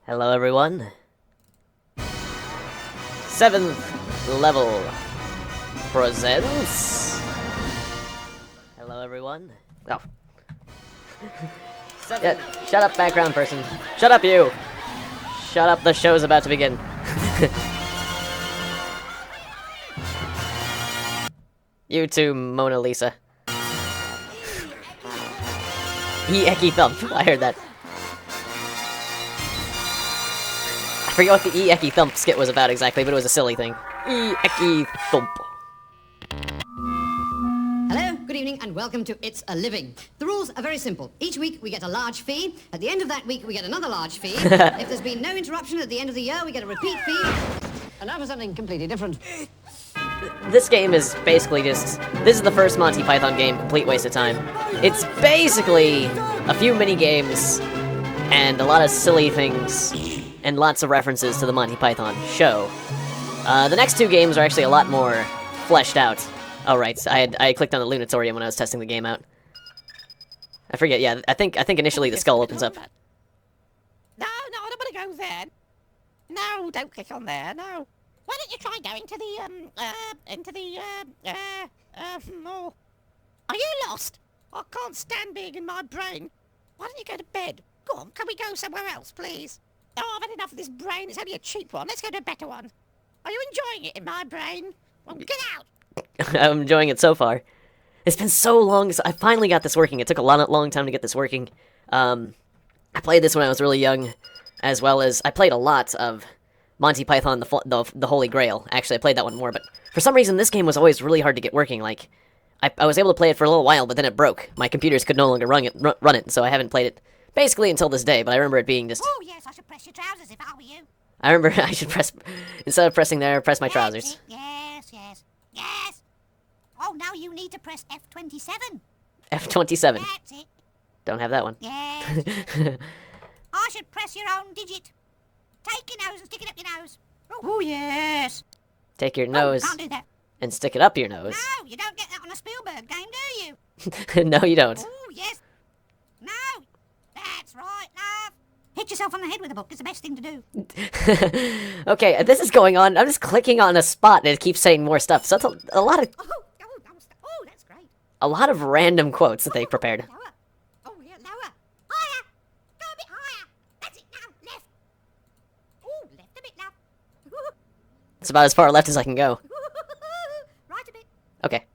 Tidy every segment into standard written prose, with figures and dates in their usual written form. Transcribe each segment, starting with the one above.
Hello, everyone. 7th level presents. Hello, everyone. Oh. Yeah, shut up, background person. Shut up, you. Shut up, the show's about to begin. You too, Mona Lisa. E-Ecky Thump. I heard that. I forget what the E-Ecky Thump skit was about exactly, but it was a silly thing. E-Ecky Thump. Hello, good evening, and welcome to It's a Living. The rules are very simple. Each week we get a large fee. At the end of that week we get another large fee. If there's been no interruption at the end of the year, we get a repeat fee. And now for something completely different. This game is basically just... This is the first Monty Python game, complete waste of time. It's basically a few mini-games and a lot of silly things and lots of references to the Monty Python show. The next two games are actually a lot more fleshed out. Oh, right, I clicked on the Lunatorium when I was testing the game out. I forget, yeah, I think initially the skull opens up. No, I don't want to go there. No, don't click on there, no. Why don't you try going to oh. Are you lost? I can't stand being in my brain. Why don't you go to bed? Go on, can we go somewhere else, please? Oh, I've had enough of this brain. It's only a cheap one. Let's go to a better one. Are you enjoying it in my brain? Well, get out. I'm enjoying it so far. It's been so long, I finally got this working. It took a long time to get this working. I played this when I was really young, as well as I played a lot of Monty Python, the Holy Grail. Actually, I played that one more, but for some reason this game was always really hard to get working. Like, I was able to play it for a little while, but then it broke. My computers could no longer run it, so I haven't played it basically until this day, but I remember it being just... Oh, yes, I should press your trousers if I were you. I remember I should press... Instead of pressing there, press my trousers. Yes, yes, yes. Oh, now you need to press F27. F27. That's it. Don't have that one. Yes. I should press your own digit. Take your nose and stick it up your nose. Oh, yes. Take your Oh, nose can't do that. and stick it up your nose. No, you don't get that on a Spielberg game, do you? No, you don't. Oh, yes. No. That's right, love. Hit yourself on the head with a book. It's the best thing to do. Okay, this is going on. I'm just clicking on a spot and it keeps saying more stuff. So that's a lot of That's great. a lot of random quotes that they prepared. Lower. Oh, yeah, lower. Higher. Go a bit higher. That's it now. Left. Oh, left a bit, love. It's about as far left as I can go. Right a bit. Okay.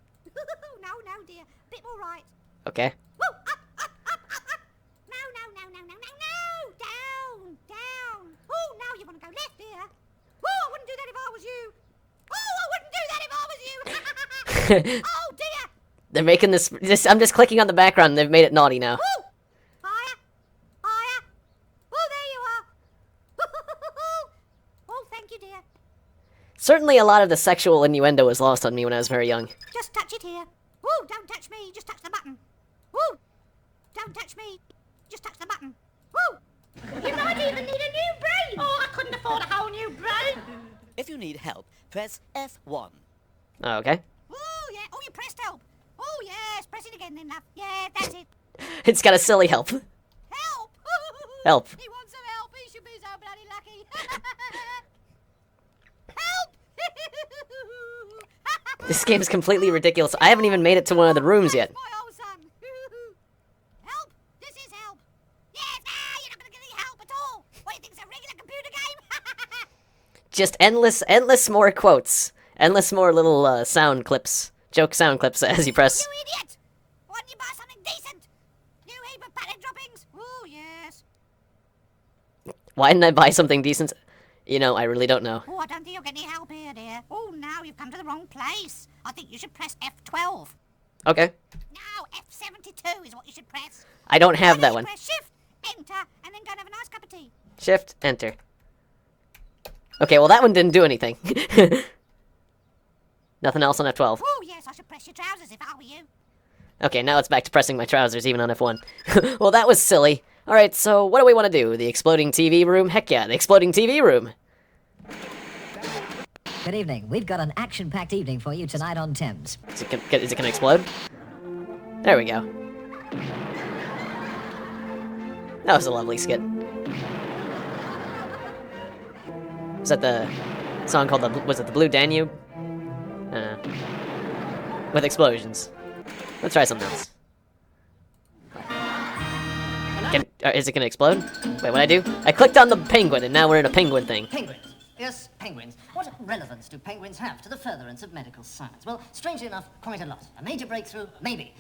No, dear. A bit more right. Okay. Woo, up. No. Down. Oh, now you want to go left, dear. Oh, I wouldn't do that if I was you. Oh, dear. They're making this I'm just clicking on the background and they've made it naughty now. Woo. Higher. Oh, there you are. Oh, thank you, dear. Certainly a lot of the sexual innuendo was lost on me when I was very young. Just touch it here. Woo, don't touch me. Just touch the button. Woo. Don't touch me. Just touch the button. Woo. You might even need a new brain. Oh, I couldn't afford a whole new brain. If you need help, press F1. Oh, okay. Woo, yeah. Oh, you pressed help. Oh, yes. Press it again then, love. Yeah, that's it. It's got a silly help. Help. Help. He wants some help. He should be so bloody lucky. Help. This game is completely ridiculous. I haven't even made it to one of the rooms yet. My old son. Help. This is help. Yes. You're not going to get any help at all. What, you think it's a regular computer game? Just endless more quotes. Endless more little sound clips. Joke sound clips as you press. You idiot! Why don't you buy something decent? New heap of patent droppings? Oh, yes. Why didn't I buy something decent? You know, I really don't know. Oh, I don't think you'll get any help here, dear. Oh, now you've come to the wrong place. I think you should press F12. Okay. No, F72 is what you should press. I don't have Why that don't one. you press Shift, Enter, and then go and have a nice cup of tea. Shift, enter. Okay, well that one didn't do anything. Nothing else on F12. Oh, yes, I should press your trousers if I were you. Okay, now it's back to pressing my trousers even on F1. Well, that was silly. Alright, so what do we want to do? The exploding TV room? Heck yeah, the exploding TV room. Good evening. We've got an action-packed evening for you tonight on Thames. Is it gonna explode? There we go. That was a lovely skit. that the song called was it the Blue Danube? With explosions. Let's try something else. Is it gonna explode? Wait, what'd I do? I clicked on the penguin, and now we're in a penguin thing. Penguins. Yes, penguins. What relevance do penguins have to the furtherance of medical science? Well, strangely enough, quite a lot. A major breakthrough? Maybe.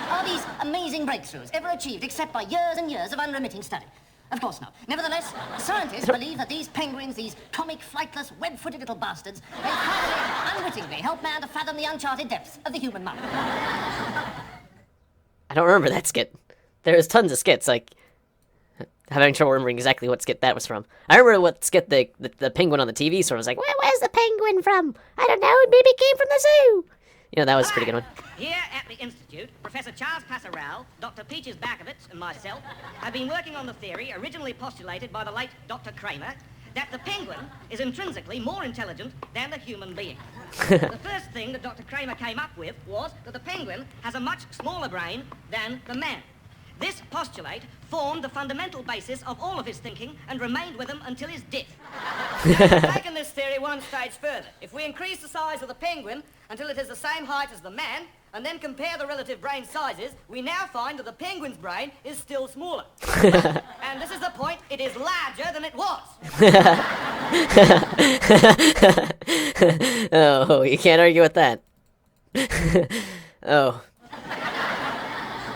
Are these amazing breakthroughs ever achieved except by years and years of unremitting study? Of course not. Nevertheless, scientists believe that these penguins, these comic, flightless, web-footed little bastards, may finally, unwittingly help man to fathom the uncharted depths of the human mind. I don't remember that skit. There's tons of skits, like... I'm having trouble remembering exactly what skit that was from. I remember what skit the penguin on the TV sort of was like, where's the penguin from? I don't know, maybe it came from the zoo. You know, that was a pretty good one. Here at the Institute, Professor Charles Passerelle, Dr. Peaches Barkovitz, and myself have been working on the theory originally postulated by the late Dr. Kramer that the penguin is intrinsically more intelligent than the human being. The first thing that Dr. Kramer came up with was that the penguin has a much smaller brain than the man. This postulate formed the fundamental basis of all of his thinking and remained with him until his death. Taking this theory one stage further, if we increase the size of the penguin until it is the same height as the man, and then compare the relative brain sizes, we now find that the penguin's brain is still smaller. And this is the point, it is larger than it was. Oh, you can't argue with that. Oh.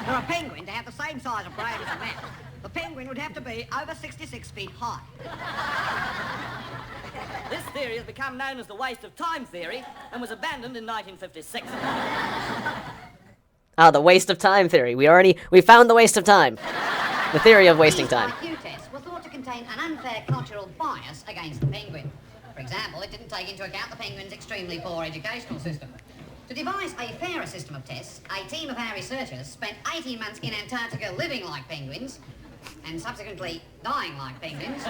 For a penguin to have the same size of brain as a man, the penguin would have to be over 66 feet high. This theory has become known as the waste of time theory and was abandoned in 1956. Ah, the waste of time theory. We found the waste of time. The theory of wasting These time. IQ tests were thought to contain an unfair cultural bias against the penguin. For example, it didn't take into account the penguin's extremely poor educational system. To devise a fairer system of tests, a team of our researchers spent 18 months in Antarctica living like penguins, and subsequently dying like penguins,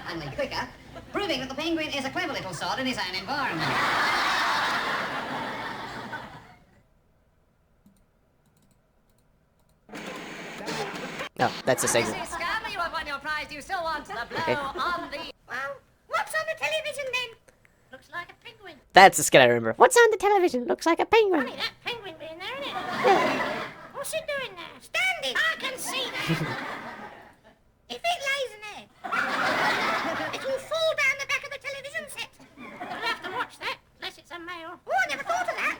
only quicker, proving that the penguin is a clever little sod in his own environment. Oh, that's a segment. Mrs. Scarborough, you have won your prize. Do you still want the blow Okay. on the... Well, what's on the television then? Looks like a penguin. That's the skit I remember. What's on the television? Looks like a penguin. Funny, that penguin being there, isn't it? What's it doing there? Standing! I can see that! If it lays an egg, it will fall down the back of the television set. You'll have to watch that, unless it's a male. Oh, I never thought of that.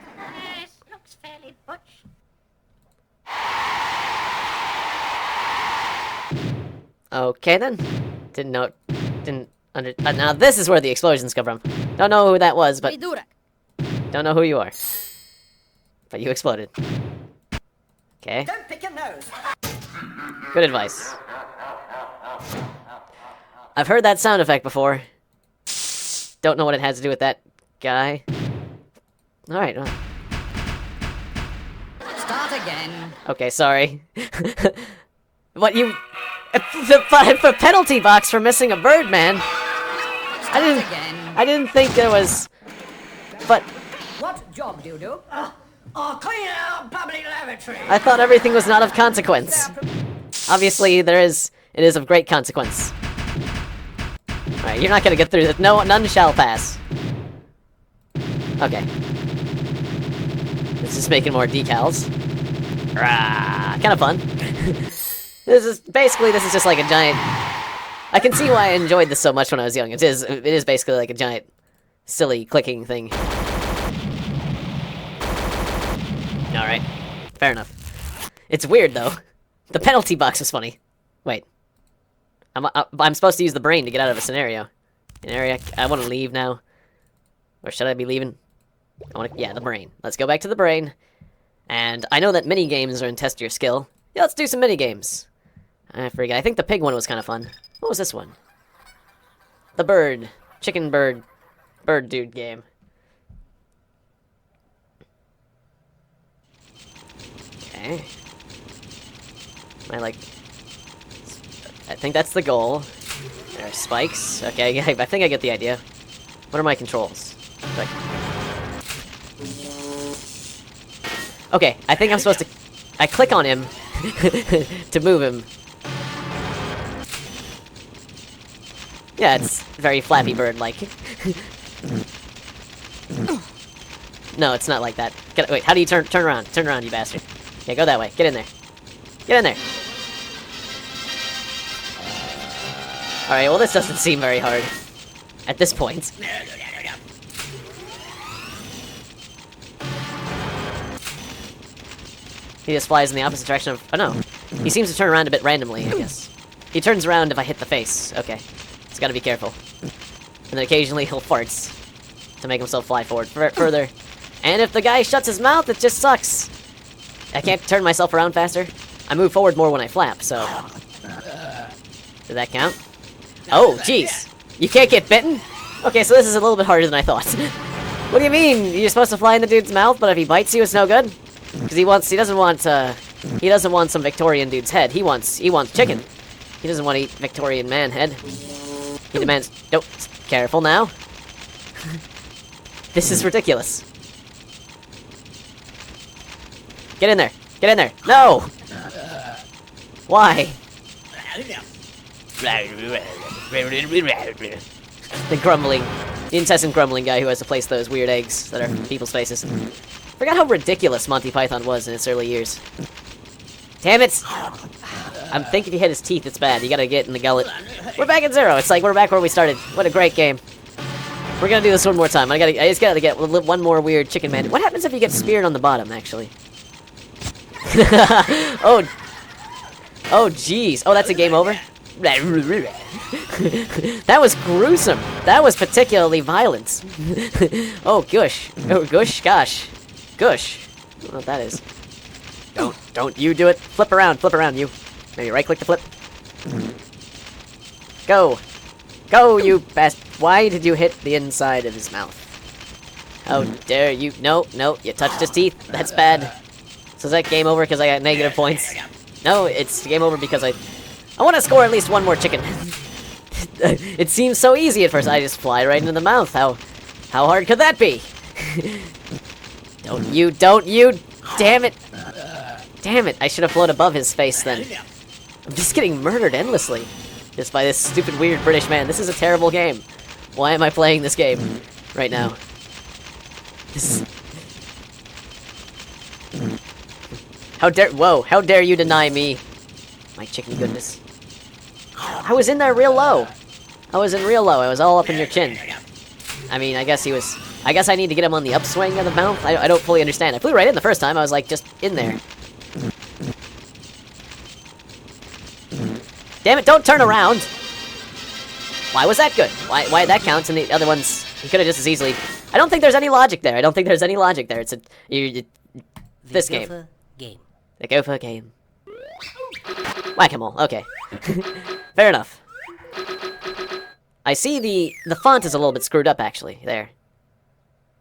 Yes, looks fairly butch. Okay then. Now this is where the explosions come from. Don't know who that was, but don't know who you are. But you exploded. Okay. Don't pick your nose. Good advice. I've heard that sound effect before. Don't know what it has to do with that guy. Alright, well. Start again. Okay, sorry. What, you... The penalty box for missing a bird, man. I didn't think there was... But... What job do you do? clean out public lavatory. I thought everything was not of consequence. Obviously, it is of great consequence. Alright, you're not gonna get through this. No, none shall pass. Okay. This is making more decals. Kind of fun. This is just like a giant... I can see why I enjoyed this so much when I was young. It is basically like a giant, silly clicking thing. Alright, fair enough. It's weird, though. The penalty box is funny. Wait. I'm supposed to use the brain to get out of a scenario. I want to leave now. Or should I be leaving? Yeah, the brain. Let's go back to the brain. And I know that mini-games are in test your skill. Yeah, let's do some mini-games. I forget. I think the pig one was kind of fun. What was this one? The bird. Chicken bird. Bird dude game. Okay. I think that's the goal. There are spikes. Okay, I think I get the idea. What are my controls? Okay, I think I'm supposed to... I click on him to move him. Yeah, it's very Flappy Bird-like. No, it's not like that. Wait, how do you turn around? Turn around, you bastard. Yeah, go that way. Get in there. Get in there. Alright, well this doesn't seem very hard. At this point. He just flies in the opposite direction of... Oh no. He seems to turn around a bit randomly, I guess. He turns around if I hit the face. Okay. Just gotta be careful. And then occasionally he'll farts to make himself fly forward further. And if the guy shuts his mouth, it just sucks. I can't turn myself around faster. I move forward more when I flap, so... Did that count? Oh, jeez. You can't get bitten? Okay, so this is a little bit harder than I thought. What do you mean? You're supposed to fly in the dude's mouth, but if he bites you, it's no good? Because he doesn't want some Victorian dude's head. He wants chicken. He doesn't want to eat Victorian man head. He demands... Oh, careful now. This is ridiculous. Get in there. Get in there. No! Why? The incessant grumbling guy who has to place those weird eggs that are people's faces. Forgot how ridiculous Monty Python was in its early years. Damn it! I think if you hit his teeth, it's bad. You gotta get in the gullet. We're back at 0. It's like we're back where we started. What a great game. We're gonna do this one more time. I just gotta get one more weird chicken man. What happens if you get speared on the bottom, actually? Oh, jeez. Oh, that's a game over? That was gruesome. That was particularly violent. Oh, gush. Oh, gush, gosh. Gush. I don't know what that is. Don't you do it. Flip around, you. Maybe right-click to flip. Go. Go, you bastard. Why did you hit the inside of his mouth? How dare you. No, you touched his teeth. That's bad. So is that game over because I got negative points? No, it's game over because I want to score at least one more chicken. It seems so easy at first. I just fly right into the mouth. How hard could that be? Don't you, damn it. Damn it, I should have flown above his face then. I'm just getting murdered endlessly. Just by this stupid, weird British man. This is a terrible game. Why am I playing this game right now? This is... How dare you deny me my chicken goodness. I was in there real low. I was in real low. I was all up in your chin. I mean, I guess I need to get him on the upswing of the mouth. I don't fully understand. I flew right in the first time. I was like, just in there. Damn it, don't turn around! Why was that good? Why that counts and the other ones, you could have just as easily... I don't think there's any logic there. It's this game. The Gopher game. Whack-a-mole, okay. Fair enough. I see the font is a little bit screwed up, actually. There.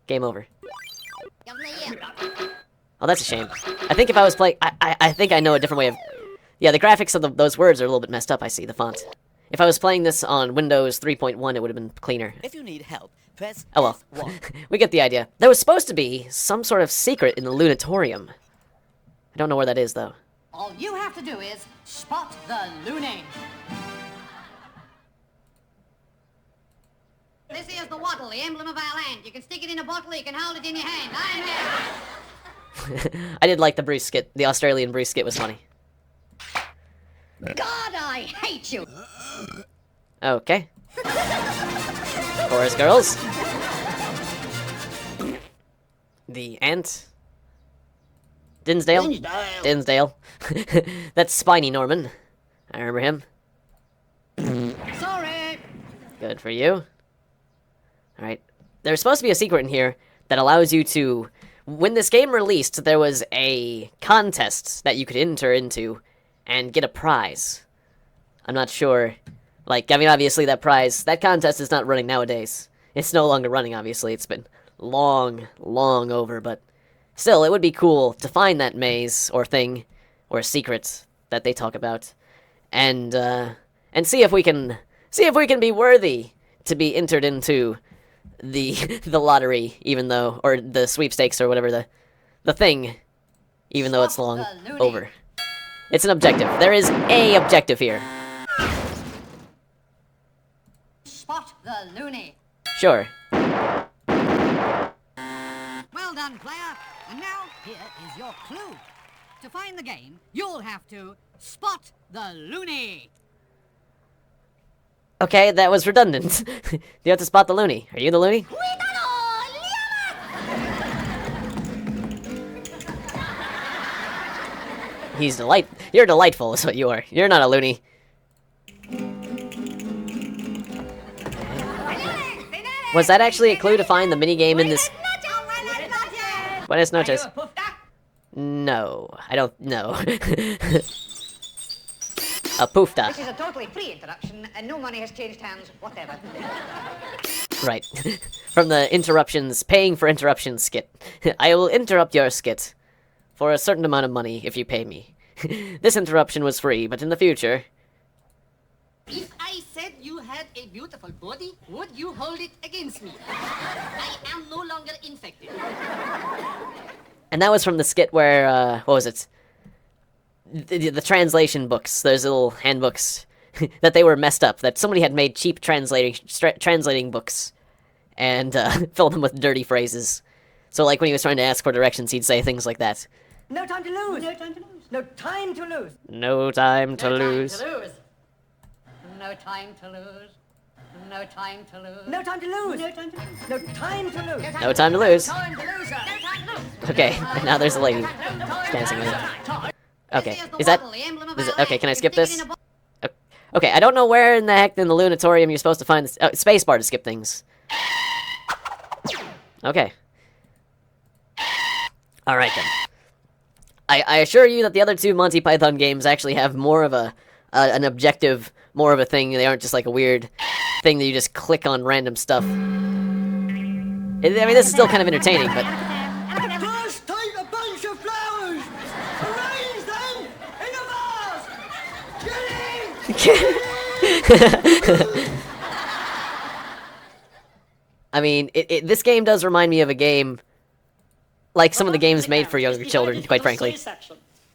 Game over. Oh, that's a shame. I think if I was playing... I think I know a different way of... Yeah, the graphics of those words are a little bit messed up, I see, the font. If I was playing this on Windows 3.1, it would have been cleaner. If you need help, press Oh well. We get the idea. There was supposed to be some sort of secret in the Lunatorium. I don't know where that is, though. All you have to do is spot the Looney. This is the wattle, the emblem of our land. You can stick it in a bottle, you can hold it in your hand. I am here. I did like the Bruce skit. The Australian Bruce skit was funny. God, I hate you. Okay. Chorus girls. The ant. Dinsdale? Dinsdale. That's Spiny Norman. I remember him. Sorry. Good for you. Alright. There's supposed to be a secret in here that allows you to... When this game released, there was a contest that you could enter into and get a prize. I'm not sure. Like, I mean, obviously that contest is not running nowadays. It's no longer running, obviously. It's been long over, but still, it would be cool to find that maze or thing or secret that they talk about and see if we can be worthy to be entered into the lottery, even though, or the sweepstakes or whatever the thing, even though it's long over. It's an objective. There is a objective here. the loony. Sure. Well done, player. And now, here is your clue. To find the game, you'll have to spot the loony. Okay, that was redundant. You have to spot the loony. Are you the loony? You're delightful is what you are. You're not a loony. Was that actually a clue to find the minigame in this? Buenas noches. No, I don't know. A poofda. This is a totally free introduction, and no money has changed hands whatever. Right. From the paying for interruptions skit. I will interrupt your skit for a certain amount of money if you pay me. This interruption was free, but in the future... If I said you had a beautiful body, would you hold it against me? I am no longer infected. And that was from the skit where, what was it? The translation books, those little handbooks, that they were messed up, that somebody had made cheap translating books, and filled them with dirty phrases. So like when he was trying to ask for directions, he'd say things like that. No time to lose. No time to lose. No time to lose. No time to lose. No time to lose. No time to lose. No time to lose. No time to lose. No time to lose. No time to lose. Time to lose. No time to lose. Okay, and now there's a lady dancing with it. Okay, is that... okay, can I skip this? Okay, I don't know where in the heck in the Lunatorium you're supposed to find this... Oh, spacebar to skip things. Okay. Alright then. I assure you that the other two Monty Python games actually have more of an objective, more of a thing. They aren't just like a weird thing that you just click on random stuff. I mean, this is still kind of entertaining, but... First, take a bunch of flowers. Arrange them in a vase. Get in. I mean, this game does remind me of a game... like some of the games made for younger children, quite frankly.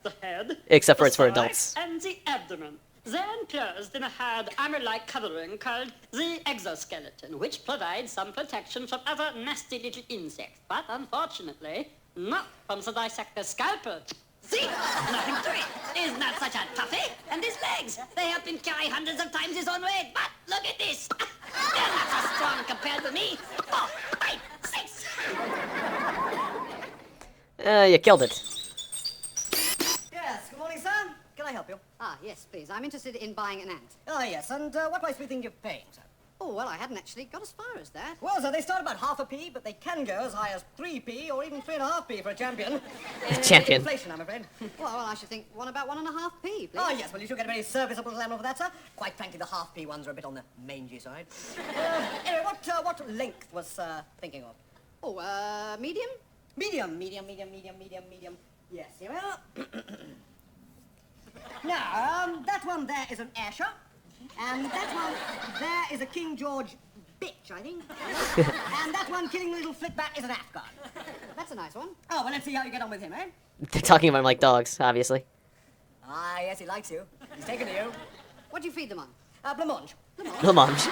The head, Except for the it's for stomach, adults. and the abdomen. Then enclosed in a hard armor-like covering called the exoskeleton, which provides some protection from other nasty little insects, but unfortunately, not from the dissector's scalpel. See? Nothing to it. Isn't that such a toughie? And his legs, they help him carry hundreds of times his own weight. But look at this. They're not so strong compared to me. 4, 5, 6. You killed it. Yes, good morning, sir. Can I help you? Ah, yes, please. I'm interested in buying an ant. Ah, yes, and what price do you think you're paying, sir? Oh, well, I hadn't actually got as far as that. Well, sir, they start about half a p, but they can go as high as 3p or even 3.5p for a champion. Champion. Inflation, I'm afraid. Well, I should think about 1.5p, please. Oh, yes, well, you should get a very serviceable little animal for that, sir. Quite frankly, the half-p ones are a bit on the mangy side. Anyway, what length was thinking of? Oh, medium? Medium. Yes, here we are. Now, that one there is an Ayrshire, and that one there is a King George bitch, I think. And that one killing the little flitbat is an Afghan. That's a nice one. Oh, well, let's see how you get on with him, eh? They're talking about him like dogs, obviously. Ah, yes, he likes you. He's taken to you. What do you feed them on? Blancmange. Blancmange.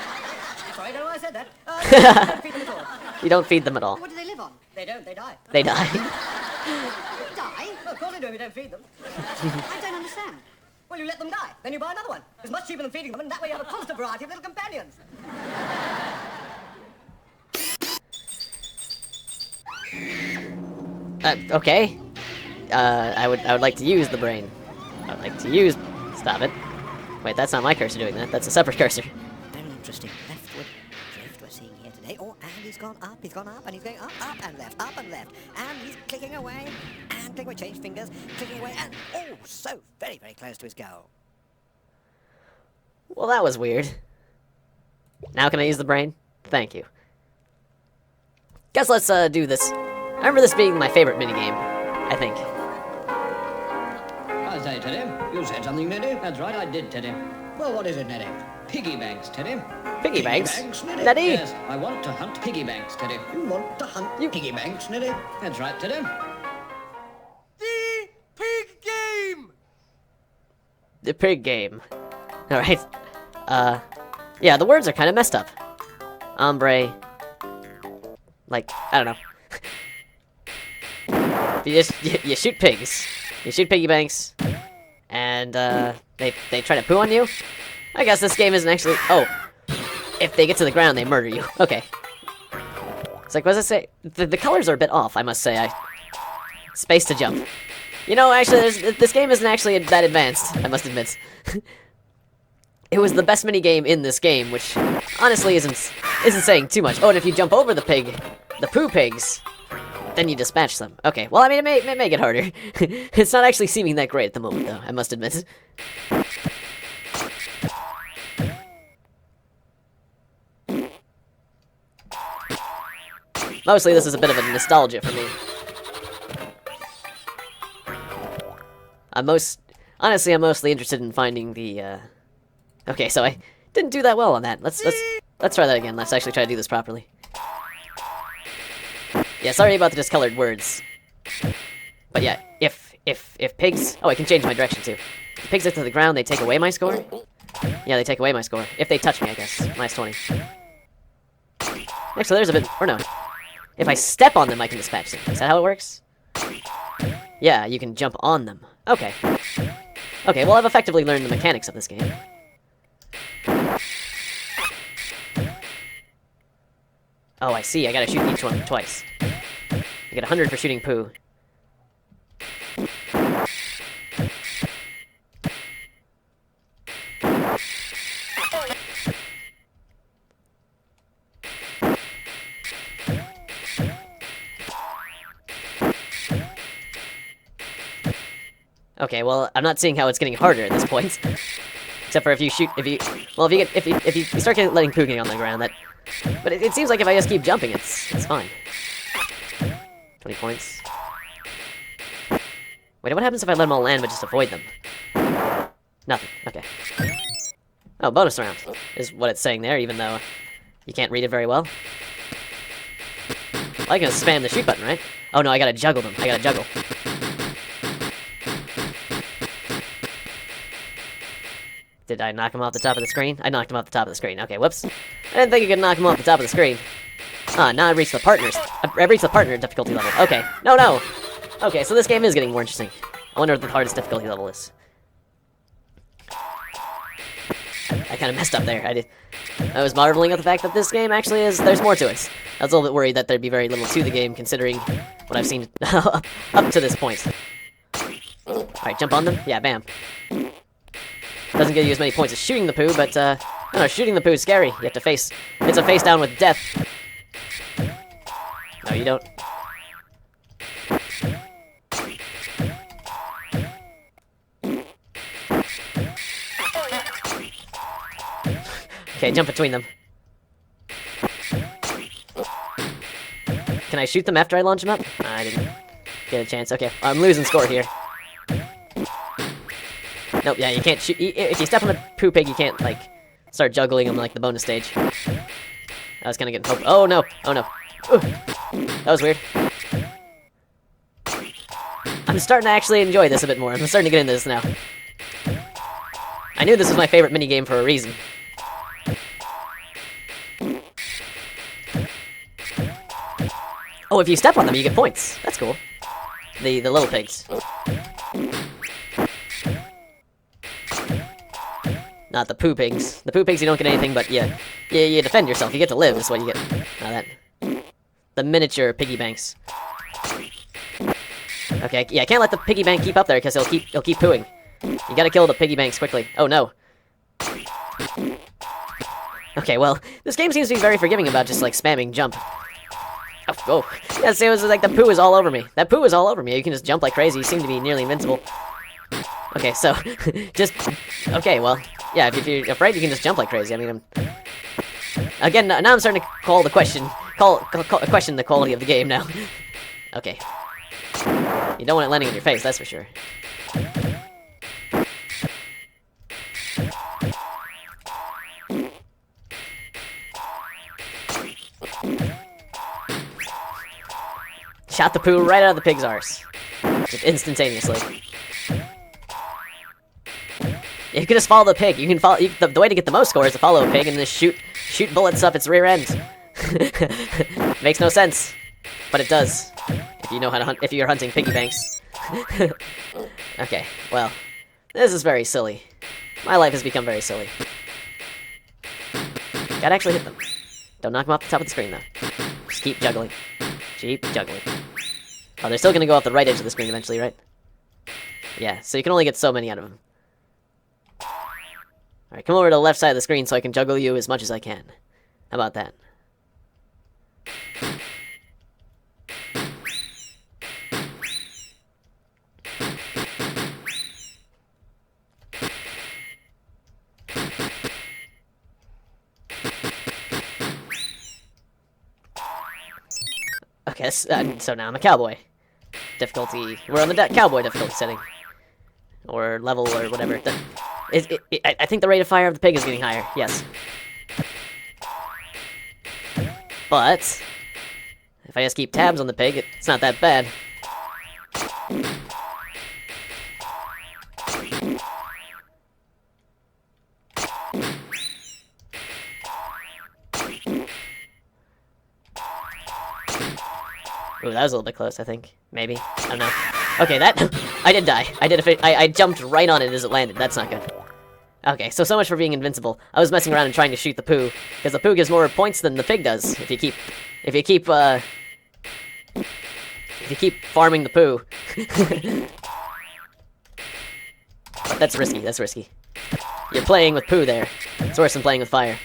Sorry, I don't know why I said that. You don't feed them at all. You don't feed them at all. What do they live on? They don't, they die. They die. They die? Well, of course they do if you don't feed them. I don't understand. Well, you let them die. Then you buy another one. It's much cheaper than feeding them, and that way you have a constant variety of little companions. Okay. I would like to use the brain. I would like to use... Stop it. Wait, that's not my cursor doing that. That's a separate cursor. Very interesting. Leftward drift we're seeing here today. Oh, and he's gone up, and he's going up and left. And he's clicking away, and clicking away, change fingers, clicking away, and oh, so very, very close to his goal. Well, that was weird. Now can I use the brain? Thank you. Guess let's do this. I remember this being my favorite minigame, I think. I say, Teddy, you said something, Neddy. That's right, I did, Teddy. Well, what is it, Neddy? Piggy banks, Teddy. Piggy banks? Neddy? Neddy? Yes, I want to hunt piggy banks, Teddy. You want to hunt piggy banks, Neddy? That's right, Teddy. The pig game! The pig game. Alright. Yeah, the words are kind of messed up. ombre. Like, I don't know. You shoot pigs. You shoot piggy banks. And, they try to poo on you? I guess this game isn't actually... Oh. If they get to the ground, they murder you. Okay. It's like, what does it say? The colors are a bit off, I must say. Space to jump. You know, actually, this game isn't actually that advanced, I must admit. It was the best minigame in this game, which honestly isn't saying too much. Oh, and if you jump over the poo pigs, then you dispatch them. Okay, well, I mean, it may make it harder. It's not actually seeming that great at the moment, though, I must admit. Mostly, this is a bit of a nostalgia for me. Honestly, I'm mostly interested in finding the, Okay, so I didn't do that well on that. Let's try that again. Let's actually try to do this properly. Yeah, sorry about the discolored words. But yeah, if pigs... Oh, I can change my direction, too. If pigs get to the ground, they take away my score? Yeah, they take away my score. If they touch me, I guess. Minus 20. Actually, there's a bit... Or no. If I step on them, I can dispatch them. Is that how it works? Yeah, you can jump on them. Okay. Okay, well, I've effectively learned the mechanics of this game. Oh, I see. I gotta shoot each one twice. I get 100 for shooting poo. Okay, well, I'm not seeing how it's getting harder at this point. Except for if you start letting poo get on the ground, that... But it seems like if I just keep jumping, it's fine. 20 points. Wait, what happens if I let them all land but just avoid them? Nothing. Okay. Oh, bonus round is what it's saying there, even though you can't read it very well. Well, I can spam the shoot button, right? Oh no, I gotta juggle them. I gotta juggle. Did I knock him off the top of the screen? I knocked him off the top of the screen. Okay, whoops. I didn't think I could knock him off the top of the screen. Ah, now I've reached the partners. I've reached the partner difficulty level. Okay. No! Okay, so this game is getting more interesting. I wonder what the hardest difficulty level is. I kind of messed up there. I was marveling at the fact that this game actually there's more to it. I was a little bit worried that there'd be very little to the game, considering what I've seen up to this point. Alright, jump on them? Yeah, bam. Doesn't give you as many points as shooting the poo, but, I don't know, shooting the poo is scary. You have to face... It's a face down with death. No, you don't. Okay, jump between them. Can I shoot them after I launch them up? I didn't get a chance. Okay, I'm losing score here. Nope, yeah, you can't shoot. If you step on the poo pig, you can't, like, start juggling them like the bonus stage. I was kind of getting hope. Oh no! Oh no! Ooh. That was weird. I'm starting to actually enjoy this a bit more. I'm starting to get into this now. I knew this was my favorite minigame for a reason. Oh, if you step on them, you get points. That's cool. The little pigs. Not the poo pigs. The poo pigs, you don't get anything, but you defend yourself. You get to live, is what you get. The miniature piggy banks. Okay, yeah, I can't let the piggy bank keep up there, because he'll keep pooing. You gotta kill the piggy banks quickly. Oh, no. Okay, well, this game seems to be very forgiving about just, like, spamming jump. Oh. Yeah, see, it was like the poo is all over me. That poo is all over me. You can just jump like crazy. You seem to be nearly invincible. Okay, so, just... Okay, well, yeah, if you're afraid, you can just jump like crazy. I mean, again, now I'm starting to call the question... question the quality of the game now. Okay. You don't want it landing in your face, that's for sure. Shot the poo right out of the pig's arse. Just instantaneously. You can just follow the pig. You can follow the way to get the most score is to follow a pig and just shoot bullets up its rear end. Makes no sense, but it does. If you know how to hunt, if you're hunting piggy banks. Okay, well, this is very silly. My life has become very silly. Gotta actually hit them. Don't knock them off the top of the screen though. Just keep juggling. Keep juggling. Oh, they're still gonna go off the right edge of the screen eventually, right? Yeah, so you can only get so many out of them. Alright, come over to the left side of the screen so I can juggle you as much as I can. How about that? Okay, so now I'm a cowboy. Difficulty... We're on the cowboy difficulty setting. Or level, or whatever. I think the rate of fire of the pig is getting higher, yes. But... if I just keep tabs on the pig, it's not that bad. Ooh, that was a little bit close, I think. Maybe. I don't know. Okay, that... I did die. I jumped right on it as it landed. That's not good. Okay, so much for being invincible. I was messing around and trying to shoot the poo, because the poo gives more points than the pig does, if you keep farming the poo. But that's risky, that's risky. You're playing with poo there. It's worse than playing with fire.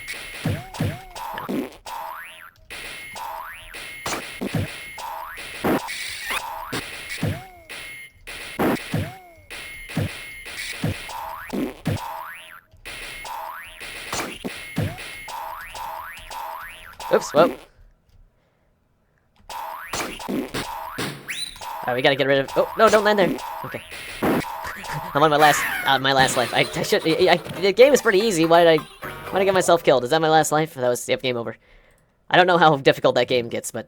No. Oops, whoop. Alright, we gotta get rid of... Oh, no, don't land there. Okay. I'm on my last life. The game is pretty easy. Why did I get myself killed? Is that my last life? That was... Yep, game over. I don't know how difficult that game gets, but...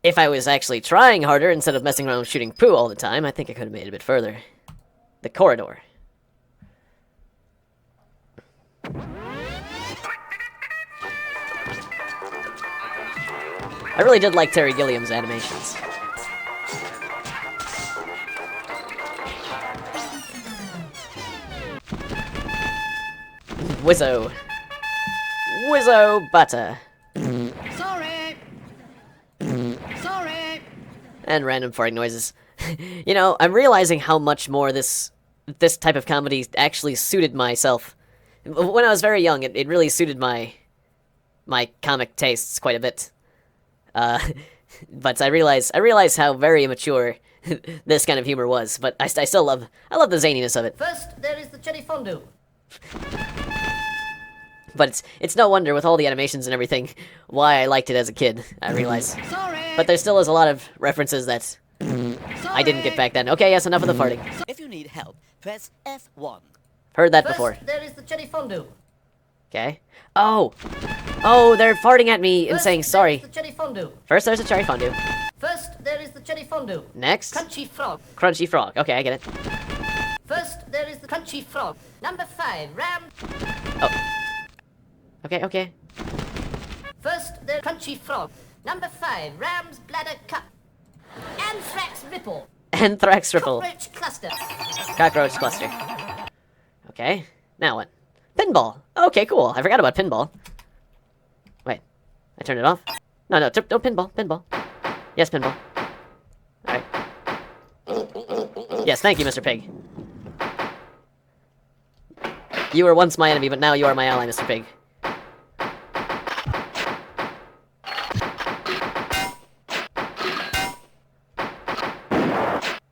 if I was actually trying harder instead of messing around shooting poo all the time, I think I could have made it a bit further. The corridor. I really did like Terry Gilliam's animations. Wizzo. Wizzo butter. Sorry. Sorry. And random farting noises. You know, I'm realizing how much more this type of comedy actually suited myself. When I was very young, it really suited my comic tastes quite a bit. But I realize how very immature this kind of humor was. But I still love the zaniness of it. First, there is the cherry fondue. But it's no wonder with all the animations and everything why I liked it as a kid. I realize. Sorry. But there still is a lot of references that I didn't get back then. Okay, yes, enough of the farting. If you need help, press F1. Heard that First, before. there is the cherry fondue. Okay. Oh, they're farting at me and First, saying there sorry. is the cherry fondue. First, there's a cherry fondue. First, there is the cherry fondue. Next, Crunchy frog. crunchy frog. Okay, I get it. First, there is the crunchy frog. Number 5, ram. Oh. Okay. First, the crunchy frog. Number 5, ram's bladder cup. Anthrax ripple. Anthrax ripple. Cockroach cluster. Cockroach cluster. Okay. Now what? Pinball. Okay, cool. I forgot about pinball. Wait. I turned it off? No, don't pinball. Pinball. Yes, pinball. Alright. Yes, thank you, Mr. Pig. You were once my enemy, but now you are my ally, Mr. Pig.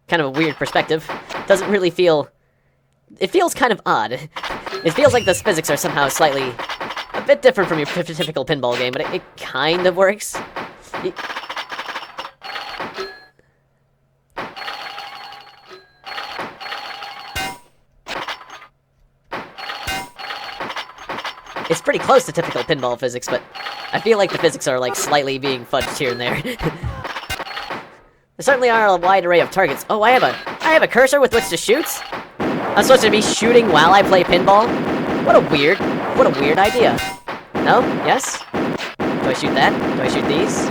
Kind of a weird perspective. Doesn't really feel... It feels kind of odd. It feels like the physics are somehow slightly... a bit different from your typical pinball game, but it kind of works. It's pretty close to typical pinball physics, but I feel like the physics are like slightly being fudged here and there. There certainly are a wide array of targets. Oh, I have a cursor with which to shoot? I'm supposed to be shooting while I play pinball? What a weird idea. No? Yes? Do I shoot that? Do I shoot these?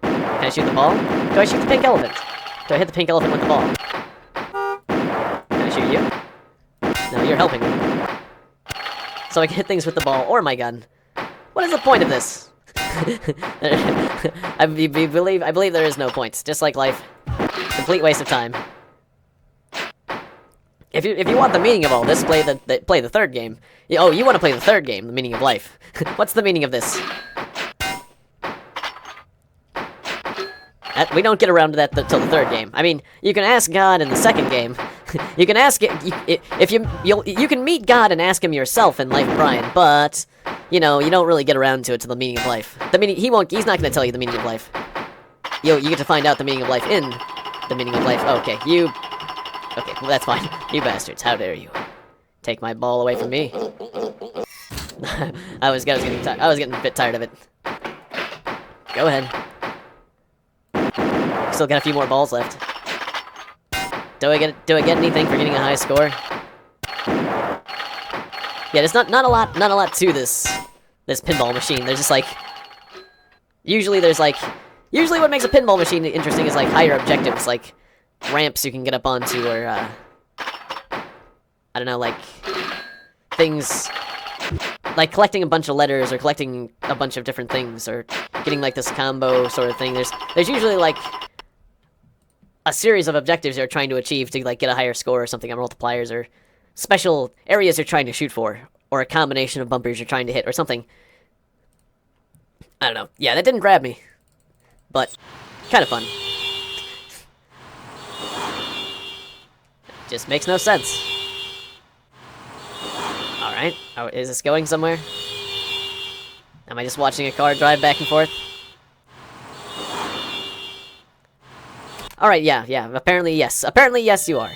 Can I shoot the ball? Do I shoot the pink elephant? Do I hit the pink elephant with the ball? Can I shoot you? No, you're helping me. So I can hit things with the ball or my gun. What is the point of this? I believe there is no point. Just like life. Complete waste of time. If you want the meaning of all this, play the third game. Oh, you want to play the third game, the meaning of life. What's the meaning of this? We don't get around to that till the third game. I mean, you can ask God in the second game. You can ask it if you can meet God and ask him yourself in Life of Brian, but you know, you don't really get around to it till the meaning of life. The meaning he's not going to tell you the meaning of life. You get to find out the meaning of life in the meaning of life. Okay, okay, well that's fine. You bastards, how dare you take my ball away from me? I was getting a bit tired of it. Go ahead. Still got a few more balls left. Do I get anything for getting a high score? Yeah, there's not a lot to this pinball machine. There's just like usually what makes a pinball machine interesting is like higher objectives, like ramps you can get up onto, or I don't know, like things like collecting a bunch of letters or collecting a bunch of different things or getting like this combo sort of thing. There's usually like a series of objectives you're trying to achieve to like get a higher score or something on multipliers, or special areas you're trying to shoot for, or a combination of bumpers you're trying to hit or something. I don't know. Yeah, that didn't grab me, but kind of fun. Just makes no sense. Alright, is this going somewhere? Am I just watching a car drive back and forth? Alright, yeah, apparently yes. Apparently yes, you are.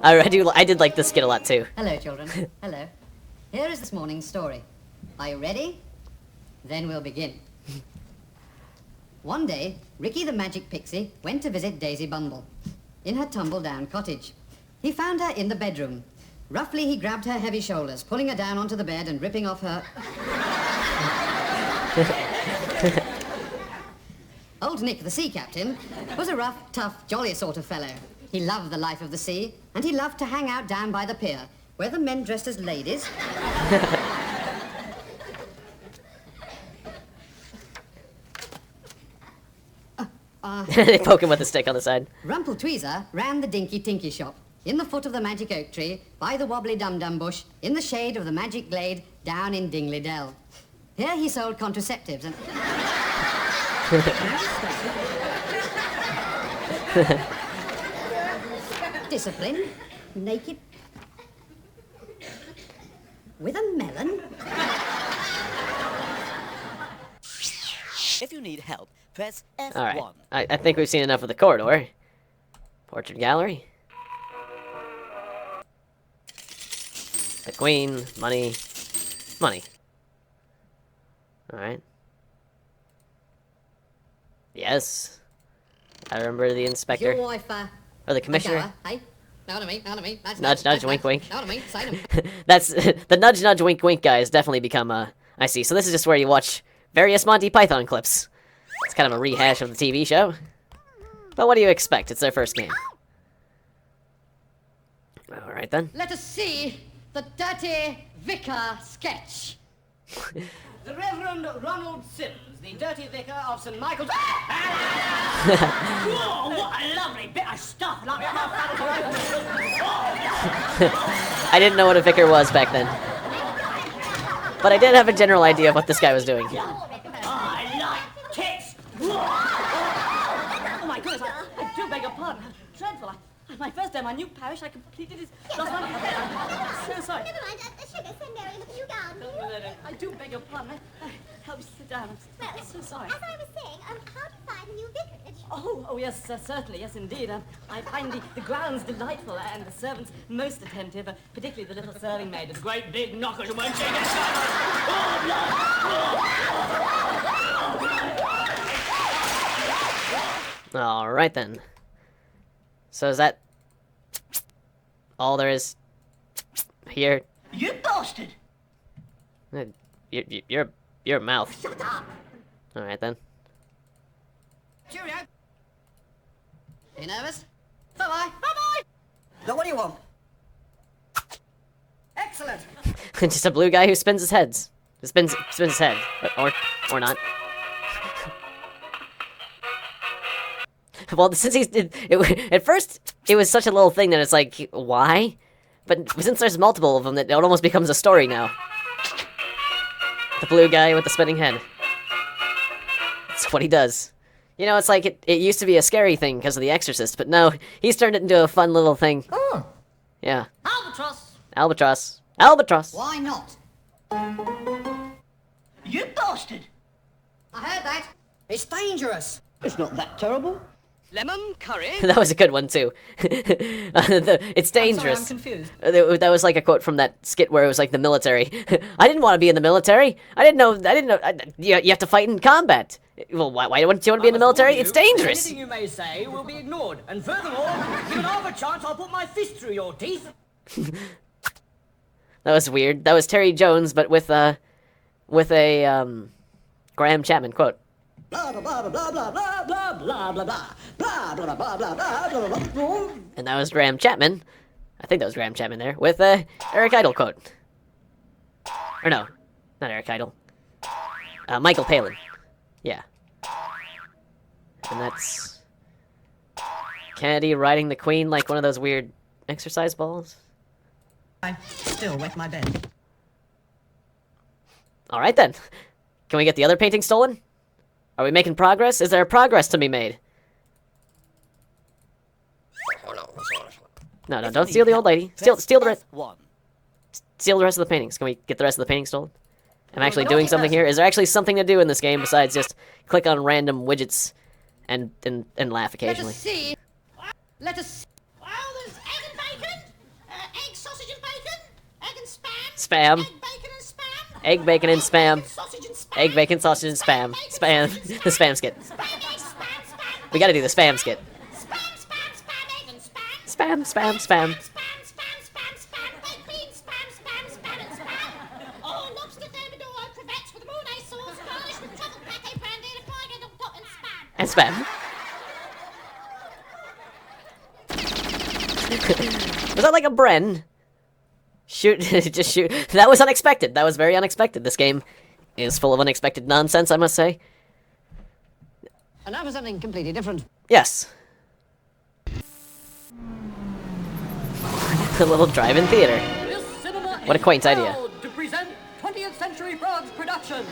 I did like this skit a lot too. Hello, children. Hello. Here is this morning's story. Are you ready? Then we'll begin. One day, Ricky the Magic Pixie went to visit Daisy Bumble in her tumble-down cottage. He found her in the bedroom. Roughly, he grabbed her heavy shoulders, pulling her down onto the bed and ripping off her... Old Nick, the sea captain, was a rough, tough, jolly sort of fellow. He loved the life of the sea, and he loved to hang out down by the pier, where the men dressed as ladies... They poke him with a stick on the side. Rumpeltweezer ran the Dinky Tinky shop, in the foot of the magic oak tree, by the wobbly dum-dum bush, in the shade of the magic glade, down in Dingley Dell. Here he sold contraceptives and... Discipline, naked, with a melon. If you need help, press F1. All right, I think we've seen enough of the corridor. Portrait gallery. The queen, money. All right. Yes. I remember the inspector. Your wife, or the commissioner. Hey, no to me. That's nudge, nudge, wink, wink. No to me, say them. That's the nudge, nudge, wink, wink guy has definitely become I see. So this is just where you watch various Monty Python clips. It's kind of a rehash of the TV show. But what do you expect? It's their first game. All right then. Let us see the Dirty Vicar sketch. The Reverend Ronald Sims, the Dirty Vicar of St. Michael's... Whoa, what a lovely bit of stuff! I didn't know what a vicar was back then. But I did have a general idea of what this guy was doing. I like tits! Oh my goodness, I do beg your pardon. Dreadful. My first day, my new parish, I completed it last night. I'm so sorry. Never mind. Sugar, send Mary with a new gown. No. I do beg your pardon. Help me sit down. I'm so sorry. As I was saying, how do you find the new vicarage? Oh, yes, certainly, yes, indeed. I find the grounds delightful and the servants most attentive, particularly the little serving maid. It's a great big knocker to won't shake All right then. So is that all there is here? You bastard! Your mouth. Shut up! All right then. Cheerio. Are you nervous? Bye-bye. Bye-bye! Now, what do you want? Excellent. Just a blue guy who spins his heads. Spins his head, or not. Well, since at first it was such a little thing that it's like, why? But since there's multiple of them, it almost becomes a story now. The blue guy with the spinning head. That's what he does. You know, it's like it used to be a scary thing because of The Exorcist, but no, he's turned it into a fun little thing. Oh. Yeah. Albatross. Albatross. Albatross. Why not? You bastard! I heard that. It's dangerous. It's not that terrible. Lemon curry? That was a good one, too. It's dangerous. I'm confused. That was like a quote from that skit where it was like the military. I didn't want to be in the military. I didn't know. You have to fight in combat. Well, why wouldn't you want to be in the military? It's dangerous. Anything you may say will be ignored. And furthermore, given half a chance, I'll put my fist through your teeth. That was weird. That was Terry Jones, but with a Graham Chapman quote. Blah blah blah blah blah blah blah blah blah blah blah blah blah blah blah blah blah. And that was Graham Chapman. I think that was Graham Chapman there with a Eric Idle quote. Or no, not Eric Idle. Michael Palin. Yeah. And that's Kennedy riding the Queen like one of those weird exercise balls. I still wet my bed. All right then. Can we get the other painting stolen? Are we making progress? Is there progress to be made? No, don't steal the old lady. Steal the rest. Steal the rest of the paintings. Can we get the rest of the paintings stolen? I'm actually doing something here. Is there actually something to do in this game besides just click on random widgets and laugh occasionally? Let us see. Let us see. Well, there's egg and bacon, egg, sausage and bacon, egg and spam. Spam. Egg, bacon and spam. Egg, bacon, and spam. Sausage and spam. Egg, bacon, sausage, and spam. Spam. The spam skit. We gotta do the spam skit. Spam, spam, spam, egg and spam. Spam, spam, spam. Spam, spam, spam, spam, baked beans, spam, spam, spam and spam. Oh, lobster thermidor, crevettes with mayonnaise sauce, garnished with truffle pate, brandy, and a pie and pot and spam. And spam. Was that like a Bren? Shoot, just shoot. That was unexpected. That was very unexpected. This game is full of unexpected nonsense, I must say. And now for something completely different. Yes. A little drive-in theater. What a quaint idea. To present 20th Century Frogs production,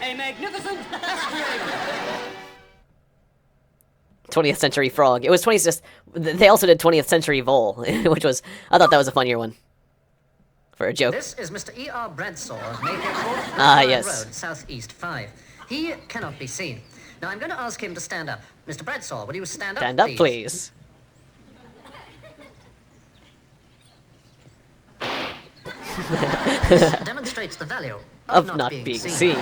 a magnificent astray. 20th Century Frog. It was 20th. They also did 20th Century Vole, which was, I thought that was a funnier one. For a joke. This is Mr. E.R. Bradshaw of Mayfair Court, yes. Road, Southeast 5. He cannot be seen. Now I'm going to ask him to stand up. Mr. Bradshaw, will you stand up, Stand up, please. This demonstrates the value Of not being seen.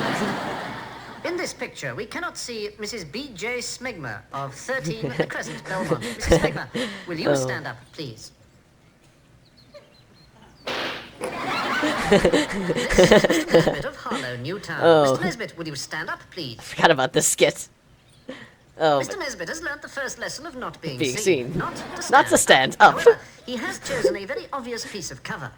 In this picture, we cannot see Mrs. B.J. Smegma of 13 The Crescent, Belmont. Mrs. Smegma, will you stand up, please? This is Mr. Nesbit of Harlow, Newtown. Oh. Mr. Nesbit, will you stand up, please? Forgot about this skit. Oh, Mr. Nesbit has learnt the first lesson of not being being seen. seen. Not to stand up. However, he has chosen a very obvious piece of cover.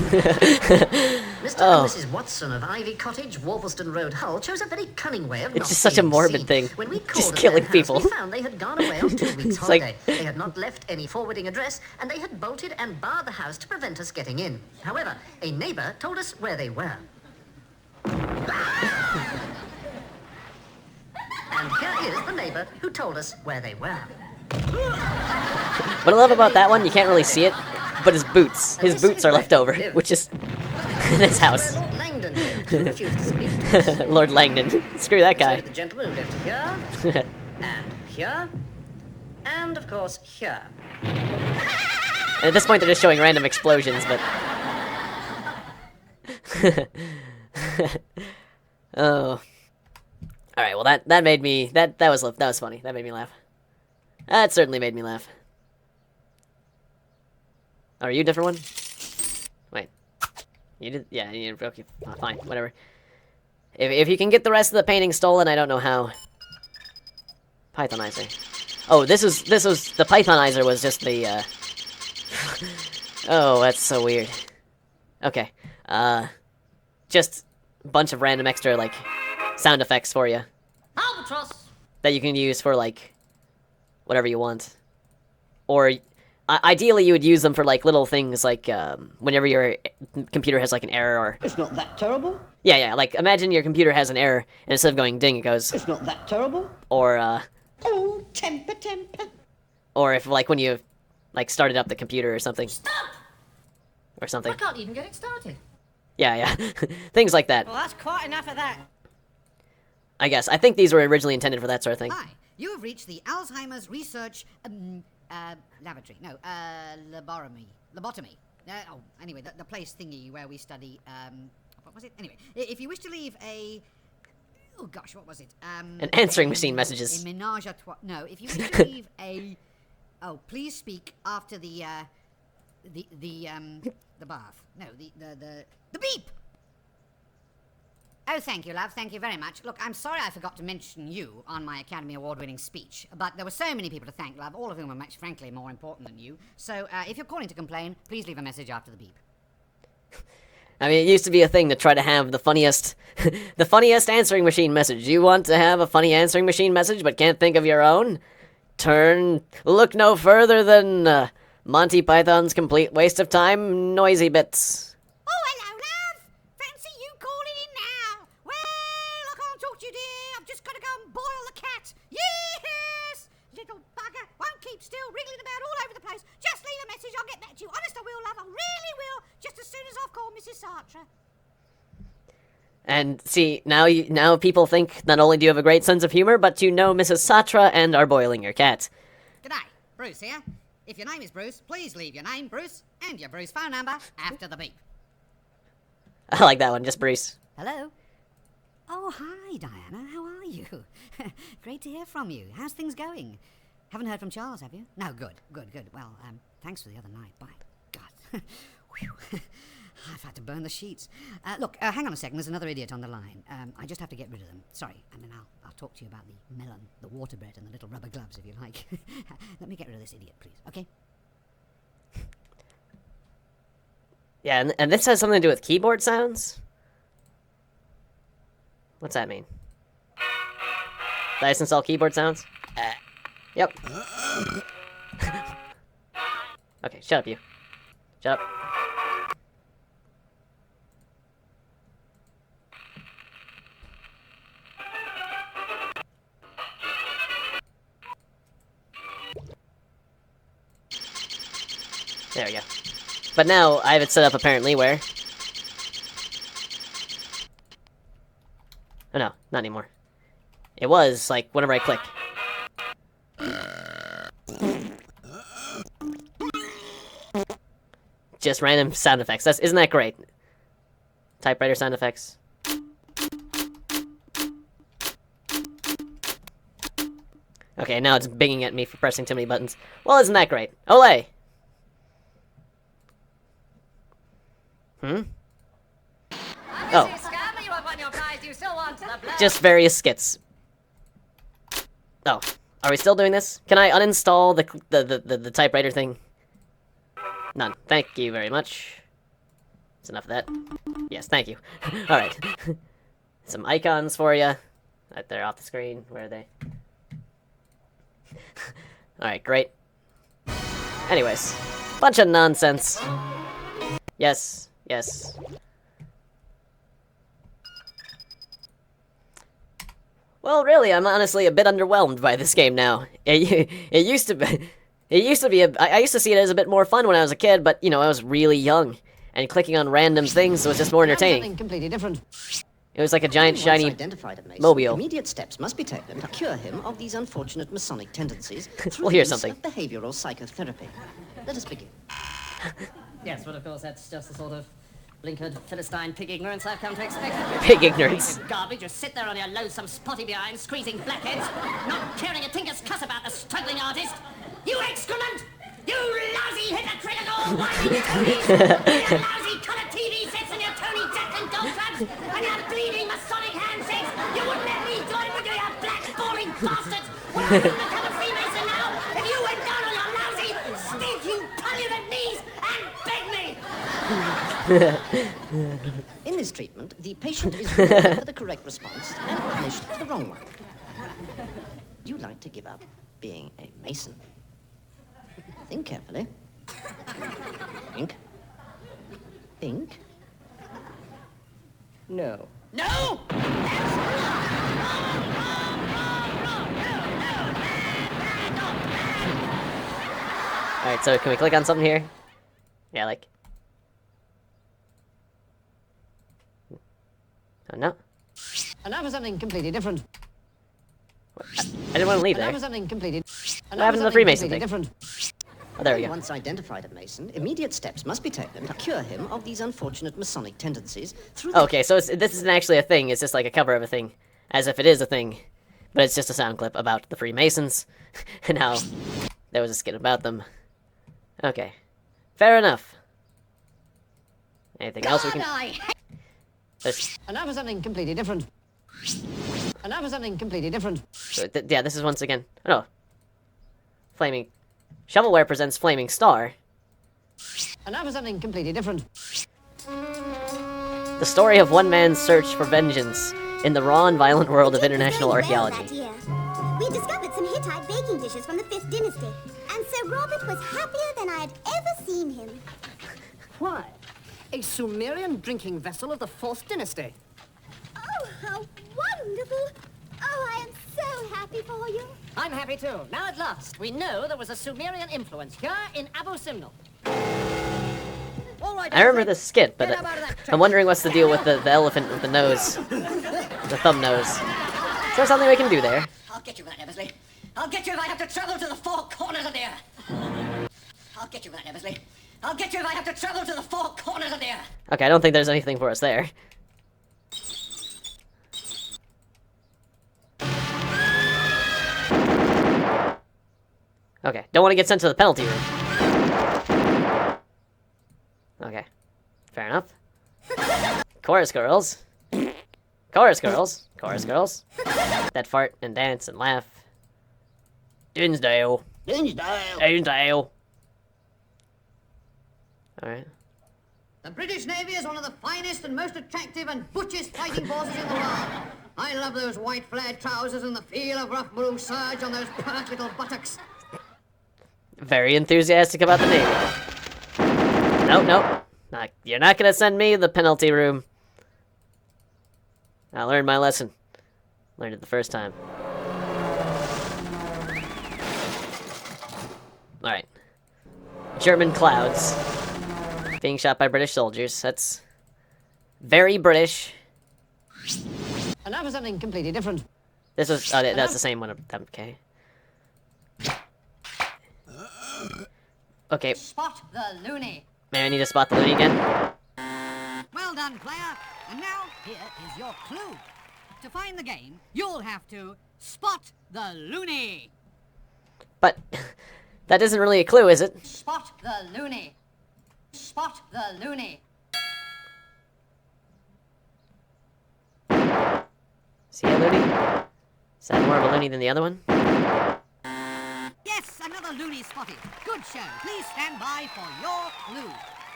Mr. Oh. and Mrs. Watson of Ivy Cottage, Warbleston Road, Hull, chose a very cunning way of It's not just such a being morbid seen. thing. When we Just called at killing their house, people. we found they had gone away on 2 weeks' It's like- holiday. They had not left any forwarding address, and they had bolted and barred the house to prevent us getting in. However, a neighbour told us where they were. And here is the neighbour who told us where they were. What I love about that one, you can't really see it, but his boots are left over, which is in his house. Lord Langdon here, refused to speak. Lord Langdon. Screw that guy. The gentleman who lived here, and here, and of course here. And at this point, they're just showing random explosions, but... Oh. Alright, well that made me... That was funny. That made me laugh. That certainly made me laugh. Oh, are you a different one? Wait. You did... Yeah, you... Okay, fine, whatever. If you can get the rest of the painting stolen, I don't know how. Pythonizer. Oh, this was... The Pythonizer was just the, Oh, that's so weird. Okay. Just a bunch of random extra, like, sound effects for you. Albatross! That you can use for, like, whatever you want. Or, ideally you would use them for, like, little things, like, whenever your computer has, like, an error or... It's not that terrible. Yeah, like, imagine your computer has an error, and instead of going ding, it goes... It's not that terrible. Or, Oh, temper. Or if, like, when you, like, started up the computer or something. Stop! Or something. I can't even get it started. Yeah. Things like that. Well, that's quite enough of that. I guess. I think these were originally intended for that sort of thing. Hi, you have reached the Alzheimer's Research Laboratory. No, Lobotomy. Anyway, the place thingy where we study, what was it? Anyway, if you wish to leave a... Oh gosh, what was it? An answering machine messages. A menage a trois. No, if you wish to leave a... Oh, please speak after the bath. No, the beep! Oh, thank you, love. Thank you very much. Look, I'm sorry I forgot to mention you on my Academy Award-winning speech, but there were so many people to thank, love, all of whom are much, frankly, more important than you. So, if you're calling to complain, please leave a message after the beep. I mean, it used to be a thing to try to have the funniest answering machine message. You want to have a funny answering machine message but can't think of your own? Look no further than Monty Python's Complete Waste of Time Noisy Bits. Oh, hello, love. Fancy you calling in now. Well, I can't talk to you, dear. I've just got to go and boil the cat. Yes! Little bugger. Won't keep still, wriggling about all over the place. Just leave a message. I'll get back to you. Honest, I will, love. I really will. Just as soon as I've called Mrs. Sartre. And see, now people think not only do you have a great sense of humor, but you know Mrs. Sartre and are boiling your cat. G'day, Bruce here. If your name is Bruce, please leave your name, Bruce, and your Bruce phone number after the beep. I like that one, just Bruce. Hello? Oh, hi, Diana. How are you? Great to hear from you. How's things going? Haven't heard from Charles, have you? No, good. Well, thanks for the other night. Bye. God. Whew. I've had to burn the sheets. Look, hang on a second. There's another idiot on the line. I just have to get rid of them. Sorry. And then I'll talk to you about the melon, the water bread, and the little rubber gloves, if you like. Let me get rid of this idiot, please. Okay? Yeah, and this has something to do with keyboard sounds? What's that mean? Did I just install keyboard sounds? Yep. Okay, shut up, you. Shut up. There we go. But now, I have it set up apparently where... Oh no, not anymore. It was, like, whenever I click. Just random sound effects. Isn't that great? Typewriter sound effects. Okay, now it's binging at me for pressing too many buttons. Well, isn't that great? Olé! Oh. Just various skits. Oh. Are we still doing this? Can I uninstall the typewriter thing? None. Thank you very much. That's enough of that. Yes, thank you. Alright. Some icons for you. Right there off the screen. Where are they? Alright, great. Anyways. Bunch of nonsense. Yes. Well, really, I'm honestly a bit underwhelmed by this game now. It used to be... I used to see it as a bit more fun when I was a kid, but, you know, I was really young. And clicking on random things was just more entertaining. Something completely different. It was like a giant, Once shiny identified a Mason, mobile. Immediate steps must be taken to cure him of these unfortunate Masonic tendencies through We'll the hear use something. of behavioral psychotherapy. Let us begin. Yes, well, of course, that's just the sort of blinkered Philistine pig ignorance I've come to expect. Pig ignorance. Piece of garbage, just sit there on your loathsome spotty behind, squeezing blackheads, not caring a tinker's cuss about the struggling artist. You excrement! You lousy hypocritical whining Tonys! With your lousy colour TV sets and your Tony Jackson golf clubs and your bleeding Masonic handshakes! You wouldn't let me join with you, you black, boring bastards! Well, I wouldn't become a Freemason now if you went down on your lousy, stinking, parliament knees and begged me! In this treatment, the patient is rewarded for the correct response and punished for the wrong one. Do you like to give up being a Mason? Think carefully. Think. Think. No. No! Alright, so can we click on something here? Yeah, like... Oh, no. And now for something completely different. I didn't want to leave And now there. for something completely... What happened to the Freemason thing? different. Oh, there we go. Once identified a Mason, immediate steps must be taken to cure him of these unfortunate Masonic tendencies through... Okay, so this isn't actually a thing, it's just like a cover of a thing. As if it is a thing. But it's just a sound clip about the Freemasons. And how there was a skit about them. Okay. Fair enough. Anything else we can... There's... And now for something completely different. And now for something completely different. Yeah, this is once again... Oh, no. Flaming... Shovelware presents Flaming Star. And now for something completely different. The story of one man's search for vengeance in the raw and violent world of international archaeology. That year. We discovered some Hittite baking dishes from the 5th dynasty, and Sir Robert was happier than I had ever seen him. Why? A Sumerian drinking vessel of the 4th dynasty. Oh, how wonderful! Oh, I am so happy for you. I'm happy too. Now at last, we know there was a Sumerian influence here in Abu Simnel. All right, I remember this skit, but I'm wondering what's the deal with the elephant with the nose. The thumb nose. Is there something we can do there? I'll get you for that, Eversley. I'll get you if I have to travel to the 4 corners of the earth. I'll get you for that, Eversley. I'll get you if I have to travel to the 4 corners of the earth. Okay, I don't think there's anything for us there. Okay, don't want to get sent to the penalty room. Okay, fair enough. Chorus girls. Chorus girls. Chorus girls. That fart and dance and laugh. Dinsdale. Dinsdale. Dinsdale. Alright. The British Navy is one of the finest and most attractive and butchest fighting forces in the world. I love those white flared trousers and the feel of rough blue serge on those pert little buttocks. Very enthusiastic about the Navy. Nope, nope. You're not gonna send me to the penalty room. I learned my lesson. Learned it the first time. Alright. German clouds. Being shot by British soldiers. That's very British. And now for something completely different. This was... Oh, that's the same one. Okay. Okay. Spot the loony. Maybe I need to spot the loony again? Well done, player. And now, here is your clue. To find the game, you'll have to spot the loony. But... that isn't really a clue, is it? Spot the loony. Spot the loony. See a loony? Is that more of a loony than the other one? Yes, another loony spotted. Good show. Please stand by for your clue.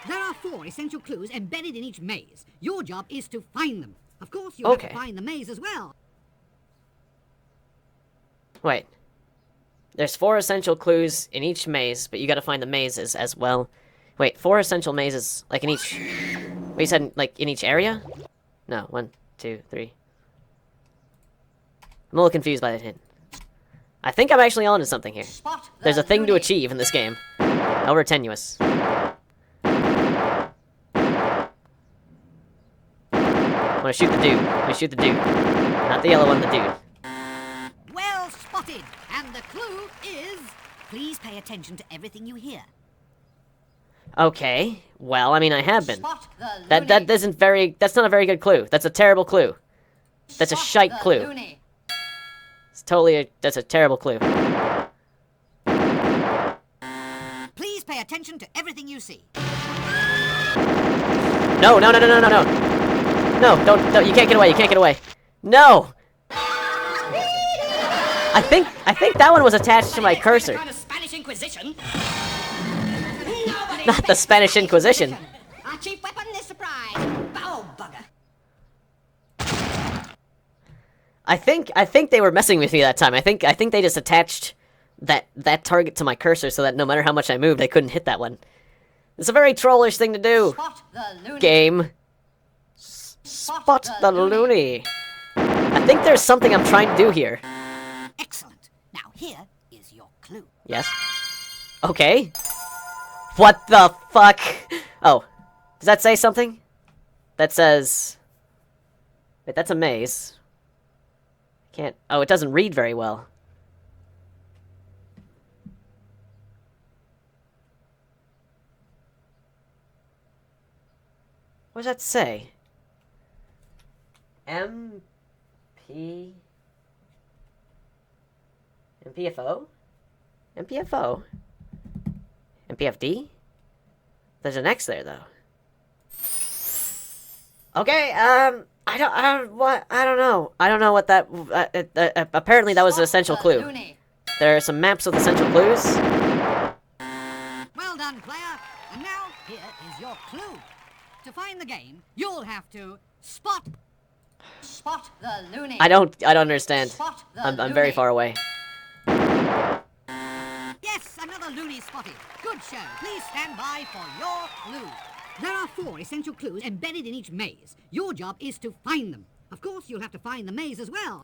There are 4 essential clues embedded in each maze. Your job is to find them. Of course, you have to find the maze as well. Wait. There's 4 essential clues in each maze, but you gotta find the mazes as well. Wait, 4 essential mazes, like in each... Wait, you said, like, in each area? No, 1, 2, 3. I'm a little confused by that hint. I think I'm actually onto something here. There's a thing to achieve in this game. However tenuous. I'm gonna shoot the dude. I'm gonna shoot the dude. Not the yellow one, the dude. Well spotted. And the clue is, please pay attention to everything you hear. Okay. Well, I mean, I have been. That isn't very... That's not a very good clue. That's a terrible clue. That's a shite clue. It's totally that's a terrible clue. Please pay attention to everything you see. No, no, no, no, no, no, no. No, don't, you can't get away, you can't get away. No! I think that one was attached to my cursor. Spanish Inquisition. Not the Spanish Inquisition. Our chief weapon is surprise. Oh, bugger. I think they were messing with me that time. I think they just attached that target to my cursor so that no matter how much I moved, I couldn't hit that one. It's a very trollish thing to do. Game. Spot the loony. I think there's something I'm trying to do here. Excellent. Now here is your clue. Yes. Okay. What the fuck? Oh. Does that say something? That says... Wait, that's a maze. Can't... Oh, it doesn't read very well. What does that say? MPFO? MPFO? MPFD? There's an X there, though. Okay, I don't know. I don't know what that, apparently that was an essential clue. There are some maps with essential clues. Well done, player. And now, here is your clue. To find the game, you'll have to spot the loony. I don't understand. I'm very far away. Yes, another loony spotted. Good show. Please stand by for your clue. There are 4 essential clues embedded in each maze. Your job is to find them. Of course, you'll have to find the maze as well.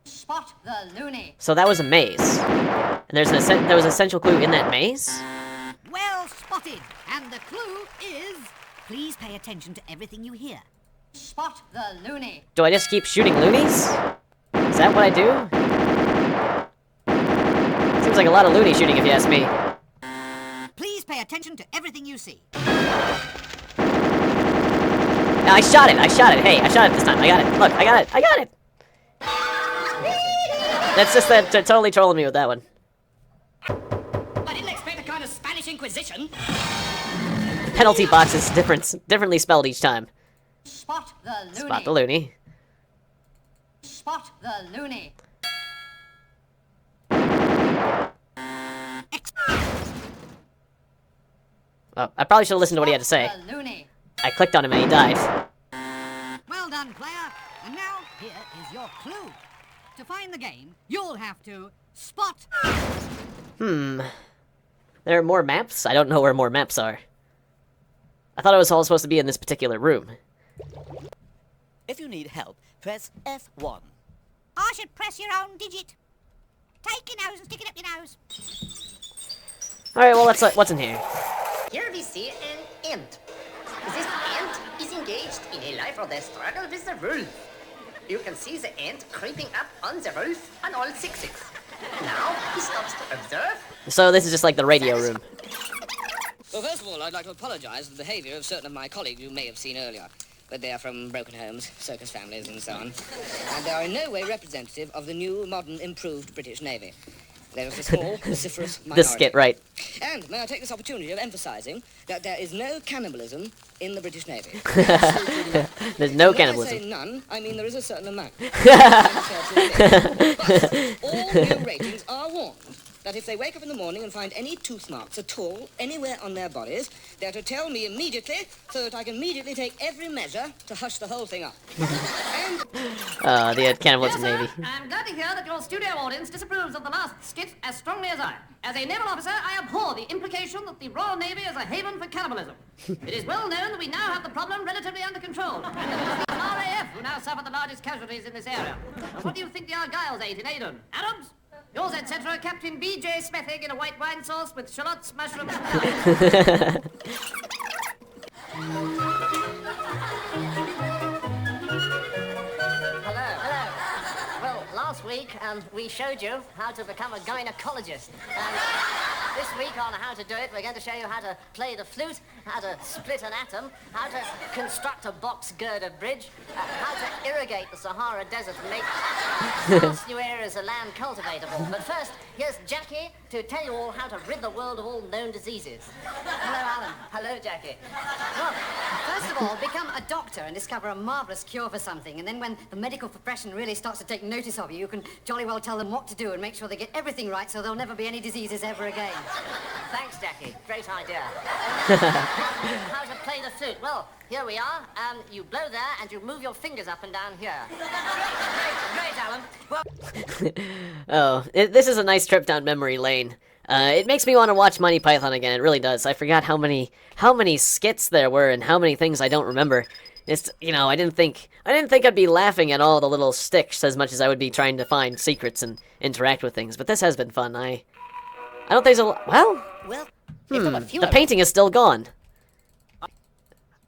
Spot the loony. So that was a maze. And there was an essential clue in that maze? Well spotted. And the clue is, please pay attention to everything you hear. Spot the loony. Do I just keep shooting loonies? Is that what I do? Seems like a lot of loony shooting if you ask me. Please pay attention to everything you see. I shot it. Hey, I shot it this time. I got it. Look, I got it. That's just that totally trolling me with that one. I didn't expect a kind of Spanish Inquisition. Penalty box is differently spelled each time. Spot the loony. Spot the loony. Spot the loony. Oh, I probably should have listened to what he had to say. I clicked on him and he died. Well done, player. And now, here is your clue. To find the game, you'll have to spot... There are more maps? I don't know where more maps are. I thought it was all supposed to be in this particular room. If you need help, press F1. I should press your own digit. Take your nose and stick it up your nose. Alright, well, what's in here? Here we see an ant. This ant is engaged in a life or death struggle with the wolf. You can see the ant creeping up on the roof on all 6 Now he stops to observe. So this is just like the radio room. Well, first of all, I'd like to apologize for the behavior of certain of my colleagues you may have seen earlier. But they are from broken homes, circus families, and so on. And they are in no way representative of the new, modern, improved British Navy. They're a small, vociferous minority. This skit, right. And may I take this opportunity of emphasizing that there is no cannibalism in the British Navy. There's no When cannibalism. I say none, I mean there is a certain amount. But all new ratings are warned that if they wake up in the morning and find any tooth marks at all anywhere on their bodies, they're to tell me immediately so that I can immediately take every measure to hush the whole thing up. And The Cannibalism Navy. I'm glad to hear that your studio audience disapproves of the last skit as strongly as I. As a naval officer, I abhor the implication that the Royal Navy is a haven for cannibalism. It is well known that we now have the problem relatively under control, and that it is the RAF who now suffer the largest casualties in this area. Now, what do you think the Argyles ate in Aden? Arabs? Yours, etc., Captain B.J. Smething in a white wine sauce with shallots, mushrooms, and Last week, we showed you how to become a gynecologist. And this week on How to Do It, we're going to show you how to play the flute, how to split an atom, how to construct a box girder bridge, how to irrigate the Sahara Desert and make vast new areas of land cultivatable. But first, here's Jackie to tell you all how to rid the world of all known diseases. Hello, Alan. Hello, Jackie. Well, first of all, become a doctor and discover a marvellous cure for something. And then when the medical profession really starts to take notice of you, you can jolly well tell them what to do and make sure they get everything right so there'll never be any diseases ever again. Thanks, Jackie. Great idea. How to play the flute? Well, here we are. You blow there and you move your fingers up and down here. Great, Alan. Well... this is a nice trip down memory lane. It makes me want to watch Monty Python again. It really does. I forgot how many skits there were and how many things I don't remember. It's, you know, I didn't think I'd be laughing at all the little sticks as much as I would be trying to find secrets and interact with things. But this has been fun. I don't think so. Well, the painting is still gone.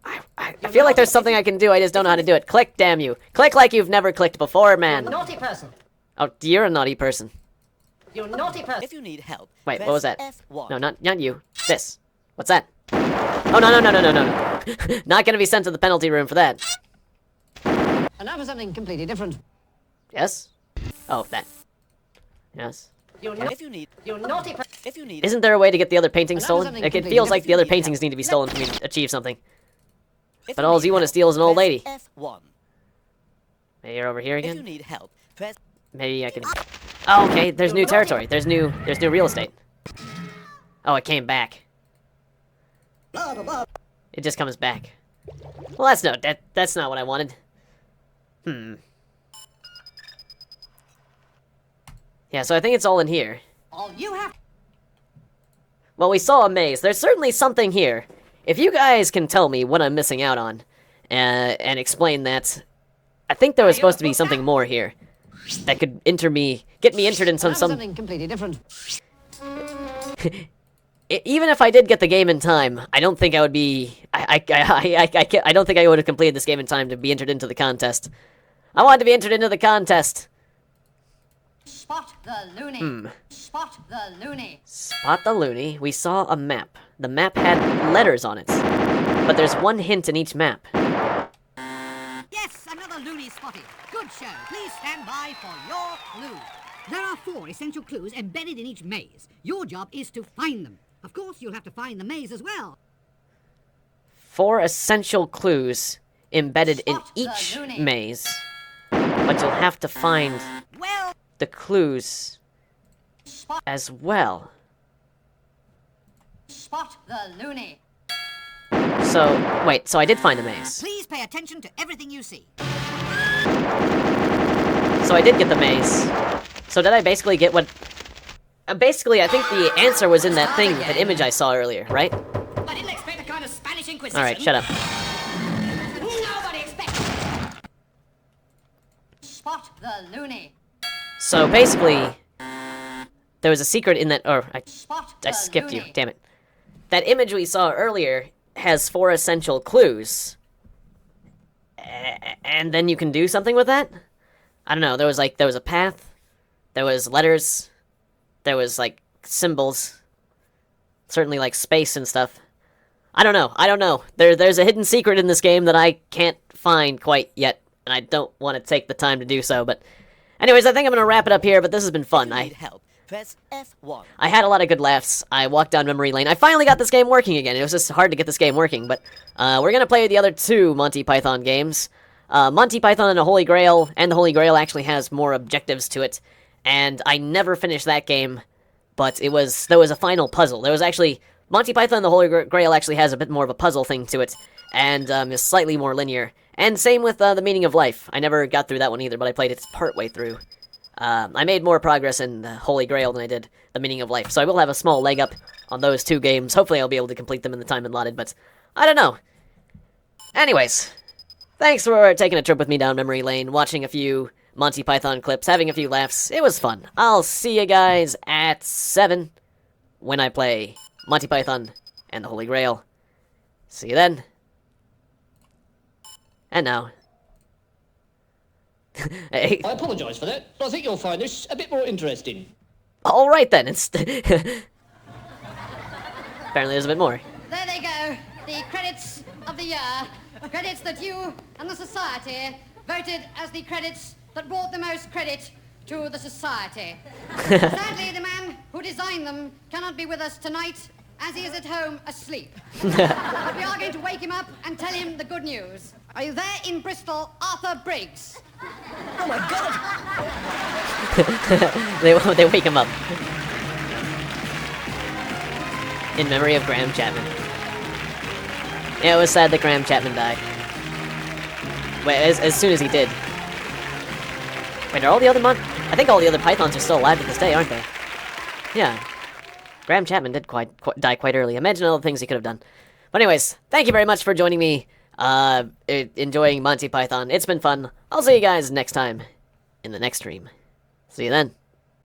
I feel like there's something I can do. I just don't know how to do it. Click, damn you! Click like you've never clicked before, man. Naughty person. Oh, you're a naughty person. You naughty person. If you need help, wait, what was that? F1. No, not you. This. What's that? Oh, no. Not gonna be sent to the penalty room for that. And now for something completely different. Yes? Oh, that. Yes. If you need Isn't there a way to get the other paintings stolen? something Like, it completely feels like the different. other paintings need to be stolen for me to achieve something. But all you want to steal is an old lady. F1. Maybe you're over here If you again? need help, press... Maybe I can... Oh, okay, there's new territory. There's new real estate. Oh, it came back. It just comes back. Well, that's not what I wanted. Yeah, so I think it's all in here. All you have... Well, we saw a maze. There's certainly something here. If you guys can tell me what I'm missing out on, and explain that, I think there was supposed to be something more here that could get me entered in something completely different. Even if I did get the game in time, I don't think I would be... I don't think I would have completed this game in time to be entered into the contest. I wanted to be entered into the contest. Spot the loony. Spot the loony. Spot the loony. We saw a map. The map had letters on it. But there's one hint in each map. Yes, another loony spotted. Good show. Please stand by for your clue. There are 4 essential clues embedded in each maze. Your job is to find them. Of course, you'll have to find the maze as well. 4 essential clues embedded in each maze. But you'll have to find the clues as well. Spot the loony. So, wait, so I did find the maze. Please pay attention to everything you see. So I did get the maze. So did I basically get what... basically, I think the answer was in that thing, that image I saw earlier, right? I didn't expect a kind of Spanish Inquisition. Alright, shut up. Nobody expected. Spot the loony. So basically, there was a secret in that... Or, I skipped you, damn it. That image we saw earlier has 4 essential clues. And then you can do something with that? I don't know, there was a path, there was letters, there was, like, symbols, certainly, like, space and stuff. I don't know. There's a hidden secret in this game that I can't find quite yet, and I don't want to take the time to do so, but... Anyways, I think I'm gonna wrap it up here, but this has been fun. Press F1. I had a lot of good laughs. I walked down memory lane. I finally got this game working again. It was just hard to get this game working, but we're gonna play the other 2 Monty Python games. Monty Python and the Holy Grail, and the Holy Grail actually has more objectives to it, and I never finished that game, but there was a final puzzle. There was actually... Monty Python and the Holy Grail actually has a bit more of a puzzle thing to it, and is slightly more linear, And same with The Meaning of Life. I never got through that one either, but I played it part way through. I made more progress in Holy Grail than I did The Meaning of Life, so I will have a small leg up on those 2 games. Hopefully I'll be able to complete them in the time allotted, but I don't know. Anyways, thanks for taking a trip with me down memory lane, watching a few Monty Python clips, having a few laughs. It was fun. I'll see you guys at 7 when I play Monty Python and the Holy Grail. See you then. And now. I apologise for that, but I think you'll find this a bit more interesting. Alright then, Apparently there's a bit more. There they go, the credits of the year. Credits that you and the society voted as the credits that brought the most credit to the society. Sadly, the man who designed them cannot be with us tonight, as he is at home asleep. But we are going to wake him up and tell him the good news. Are you there in Bristol, Arthur Briggs? Oh my God! they wake him up. In memory of Graham Chapman. Yeah, it was sad that Graham Chapman died. Wait, as soon as he did. Wait, are all the other I think all the other Pythons are still alive to this day, aren't they? Yeah. Graham Chapman did die quite early. Imagine all the things he could have done. But anyways, thank you very much for joining me, enjoying Monty Python. It's been fun. I'll see you guys next time in the next stream. See you then.